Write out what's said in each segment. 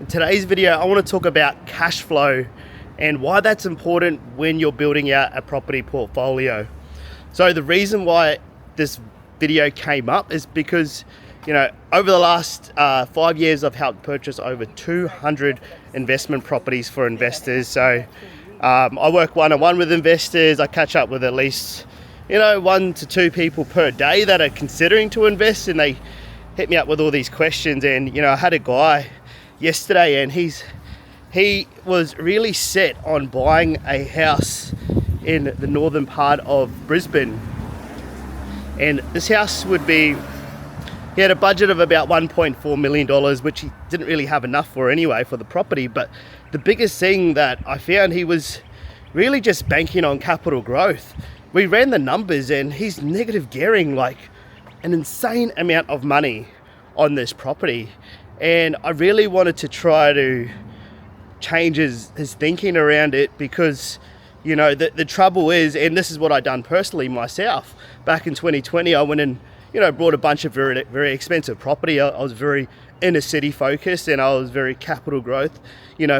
today's video, I want to talk about cash flow and why that's important when you're building out a property portfolio. So the reason why this video came up is because, over the last 5 years, I've helped purchase over 200 investment properties for investors. So I work one-on-one with investors. I catch up with at least, 1 to 2 people per day that are considering to invest, and they hit me up with all these questions. And, I had a guy yesterday, and he was really set on buying a house in the northern part of Brisbane. And this house he had a budget of about $1.4 million, which he didn't really have enough for anyway for the property. But the biggest thing that I found, he was really just banking on capital growth. We ran the numbers, and he's negative gearing like an insane amount of money on this property. And I really wanted to try to change his thinking around it, because the trouble is, and this is what I done personally myself back in 2020, I went and bought a bunch of very, very expensive property. I was very inner city focused, and I was very capital growth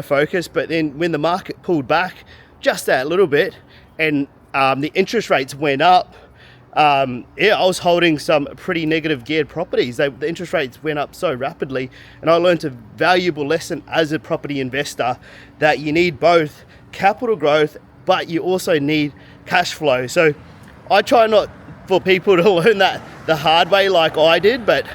focused. But then when the market pulled back just that little bit, and the interest rates went up, I was holding some pretty negative geared properties. The interest rates went up so rapidly, and I learned a valuable lesson as a property investor, that you need both capital growth, but you also need cash flow. So I try not for people to learn that the hard way like I did, but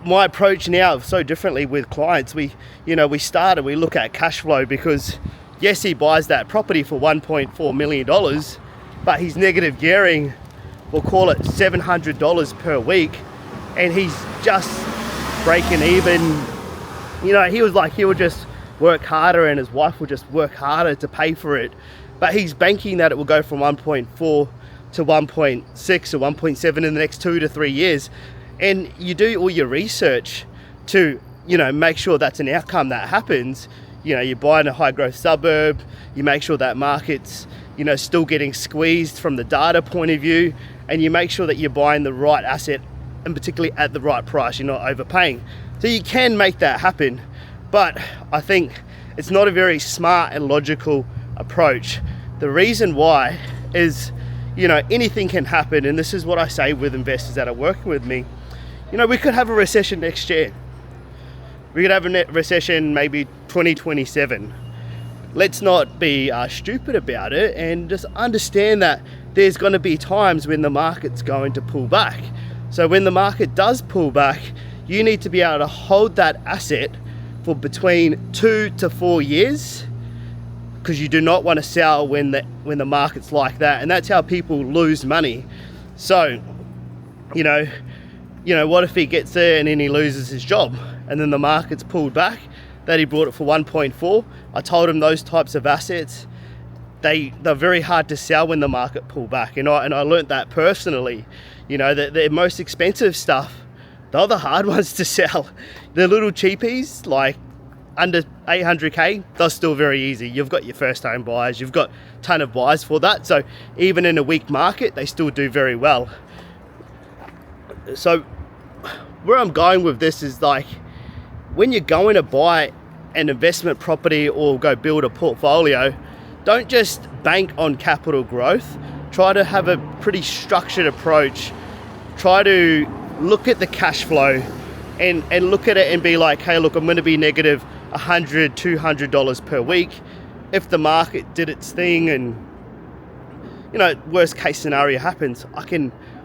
my approach now is so differently with clients. We look at cash flow, because yes, he buys that property for $1.4 million, but he's negative gearing, we'll call it $700 per week, and he's just breaking even. He was like, he would just work harder, and his wife would just work harder to pay for it. But he's banking that it will go from 1.4 to 1.6 or 1.7 in the next 2 to 3 years. And you do all your research to, make sure that's an outcome that happens. You buy in a high growth suburb, you make sure that market's, still getting squeezed from the data point of view, and you make sure that you're buying the right asset, and particularly at the right price. You're not overpaying. So you can make that happen, but I think it's not a very smart and logical approach. The reason why is, anything can happen, and this is what I say with investors that are working with me. We could have a recession next year. We could have a recession maybe 2027. Let's not be stupid about it, and just understand that there's going to be times when the market's going to pull back. So when the market does pull back, you need to be able to hold that asset for between 2 to 4 years, because you do not want to sell when the market's like that, and that's how people lose money. So, what if he gets there and then he loses his job, and then the market's pulled back, that he bought it for 1.4. I told him those types of assets, they're very hard to sell when the market pull back, and I learnt that personally. The most expensive stuff, they're the hard ones to sell. The little cheapies, like under 800k, they're still very easy. You've got your first home buyers, you've got a ton of buyers for that. So even in a weak market, they still do very well. So where I'm going with this is, like, when you're going to buy an investment property or go build a portfolio, don't just bank on capital growth. Try to have a pretty structured approach. Try to look at the cash flow and look at it and be like, hey, look, I'm going to be negative $100, $200 per week. If the market did its thing and, worst case scenario happens,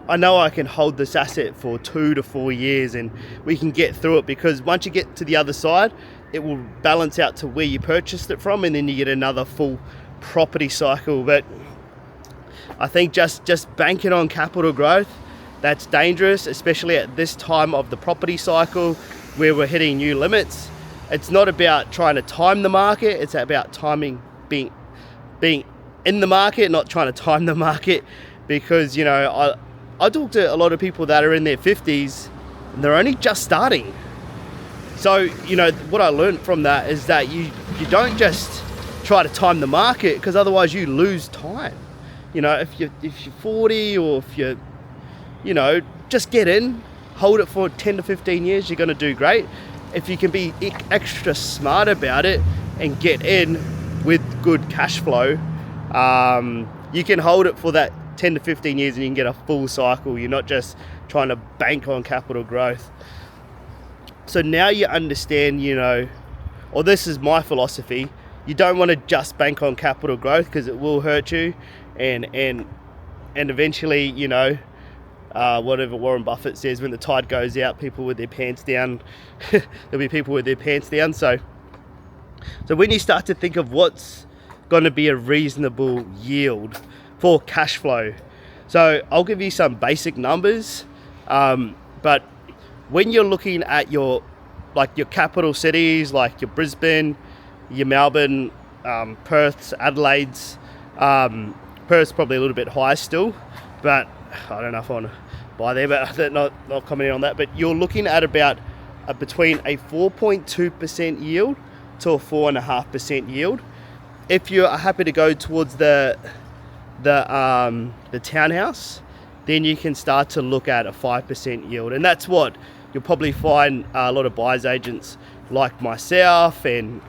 I know I can hold this asset for 2 to 4 years, and we can get through it, because once you get to the other side, it will balance out to where you purchased it from, and then you get another full property cycle. But I think just banking on capital growth, that's dangerous, especially at this time of the property cycle where we're hitting new limits. It's not about trying to time the market, it's about timing, being in the market, not trying to time the market. Because I talk to a lot of people that are in their 50s, and they're only just starting. So, what I learned from that is that you don't just try to time the market, because otherwise you lose time. If you're 40, or if you're, just get in, hold it for 10 to 15 years, you're going to do great. if you can be extra smart about it and get in with good cash flow, you can hold it for that 10 to 15 years and you can get a full cycle. You're not just trying to bank on capital growth. So now you understand, or this is my philosophy, you don't want to just bank on capital growth because it will hurt you, and eventually, whatever Warren Buffett says, when the tide goes out, people with their pants down, there'll be people with their pants down. So when you start to think of what's going to be a reasonable yield for cash flow, so I'll give you some basic numbers, but when you're looking at your capital cities, like your Brisbane, your Melbourne, Perth's, Adelaide's, Perth's probably a little bit higher still, but I don't know if I want to buy there, but not commenting on that. But you're looking at about between a 4.2% yield to a 4.5% yield. If you're happy to go towards the townhouse, then you can start to look at a 5% yield, and that's what you'll probably find a lot of buyers agents like myself and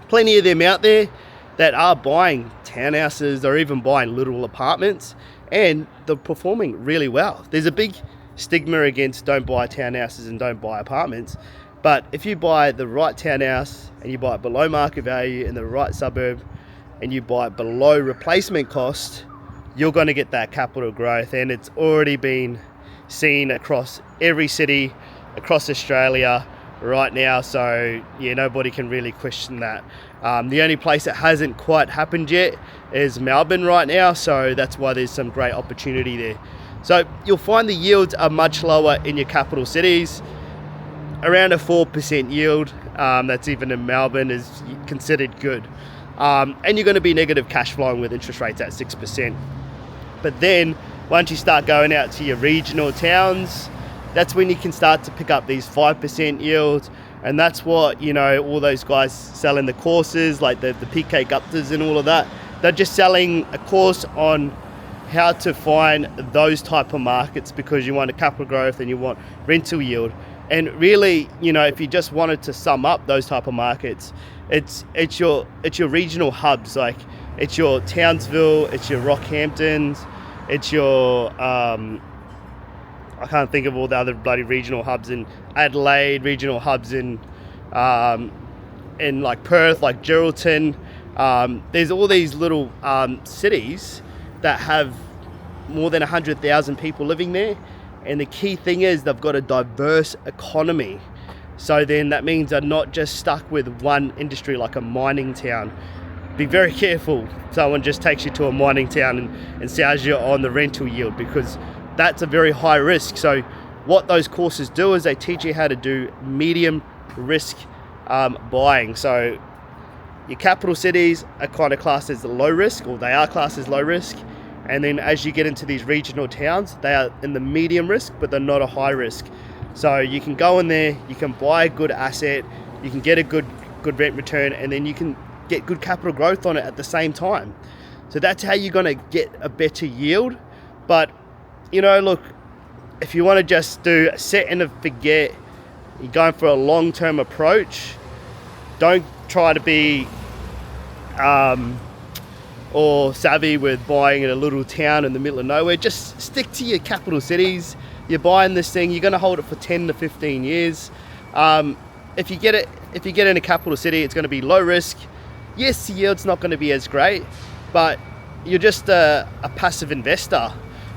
plenty of them out there that are buying townhouses or even buying little apartments, and they're performing really well. There's a big stigma against don't buy townhouses and don't buy apartments, but if you buy the right townhouse and you buy it below market value in the right suburb and you buy it below replacement cost, you're going to get that capital growth, and it's already been seen across every city across Australia right now. So yeah, nobody can really question that. The only place that hasn't quite happened yet is Melbourne right now, so that's why there's some great opportunity there. So you'll find the yields are much lower in your capital cities, around a 4% yield. That's even in Melbourne is considered good, and you're going to be negative cash flowing with interest rates at 6%. But then once you start going out to your regional towns, that's when you can start to pick up these 5% yields. And that's what, all those guys selling the courses, like the PK Guptas and all of that, they're just selling a course on how to find those type of markets because you want a capital growth and you want rental yield. And really, if you just wanted to sum up those type of markets, it's your regional hubs, like it's your Townsville, it's your Rockhamptons, it's your I can't think of all the other bloody regional hubs in Adelaide, regional hubs in like Perth, like Geraldton. There's all these little cities that have more than 100,000 people living there, and the key thing is they've got a diverse economy. So then that means they're not just stuck with one industry like a mining town. Be very careful someone just takes you to a mining town and sells you on the rental yield, because that's a very high risk. So what those courses do is they teach you how to do medium risk buying. So your capital cities are kind of classed as low risk, or they are classed as low risk. And then as you get into these regional towns, they are in the medium risk, but they're not a high risk. So you can go in there, you can buy a good asset, you can get a good rent return, and then you can get good capital growth on it at the same time. So that's how you're going to get a better yield. But look, if you want to just do a set and a forget, you're going for a long-term approach, don't try to be or savvy with buying in a little town in the middle of nowhere. Just stick to your capital cities. You're buying this thing, you're going to hold it for 10 to 15 years. If you get in a capital city, it's going to be low risk. Yes, the yield's not going to be as great, but you're just a passive investor.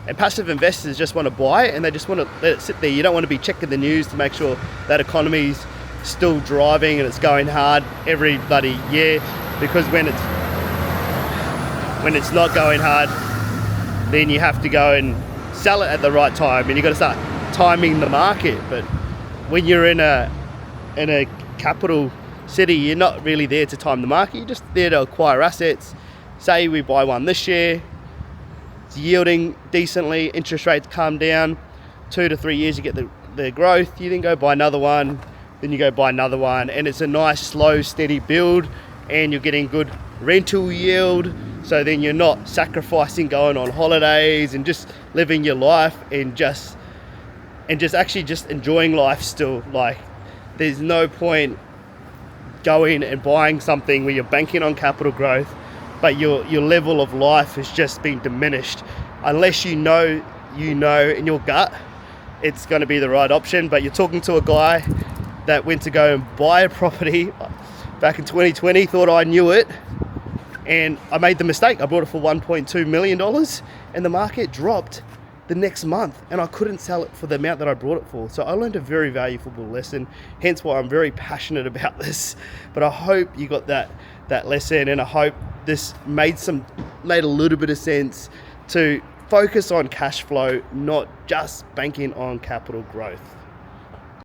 And passive investors just want to buy it and they just want to let it sit there. You don't want to be checking the news to make sure that economy's still driving and it's going hard every bloody year, because when it's not going hard, then you have to go and sell it at the right time, and you've got to start timing the market. But when you're in a capital city, you're not really there to time the market. You're just there to acquire assets. Say we buy one this year, it's yielding decently, interest rates come down, 2 to 3 years you get the growth, you then go buy another one, then you go buy another one, and it's a nice slow steady build, and you're getting good rental yield. So then you're not sacrificing going on holidays and just living your life and just actually just enjoying life still. Like there's no point going and buying something where you're banking on capital growth, but your level of life has just been diminished. Unless you know in your gut it's going to be the right option. But you're talking to a guy that went to go and buy a property back in 2020, thought I knew it, and I made the mistake. I bought it for $1.2 million and the market dropped the next month and I couldn't sell it for the amount that I brought it for. So I learned a very valuable lesson, hence why I'm very passionate about this. But I hope you got that lesson, and I hope this made a little bit of sense to focus on cash flow, not just banking on capital growth.